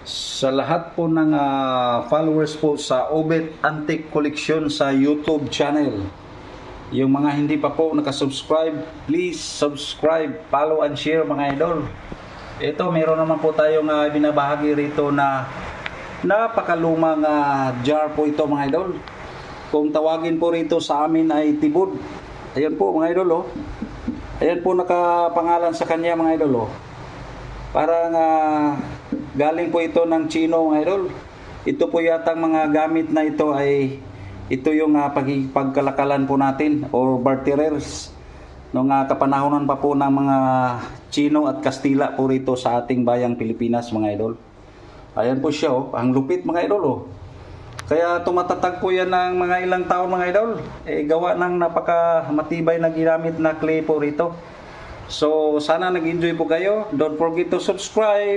Sa lahat po ng followers po sa Obet Antique Collection sa YouTube channel. Yung mga hindi pa po nakasubscribe, please subscribe, follow and share mga idol. Ito, meron naman po tayong binabahagi rito na napakalumang jar po ito mga idol. Kung tawagin po rito sa amin ay tibod. Ayan po mga idol oh. Ayan po nakapangalan sa kanya mga idol oh. Parang galing po ito ng Chino mga idol. Ito po yatang mga gamit na ito ay ito yung pagkalakalan po natin o barterers nung kapanahonan pa po ng mga Chino at Kastila po rito sa ating bayang Pilipinas mga idol. Ayan po siya oh, ang lupit mga idol oh. Kaya tumatatag po yan ng mga ilang taon mga idol. Gawa ng napaka matibay na ginamit na clay po rito. So sana nag-enjoy po kayo. Don't forget to subscribe.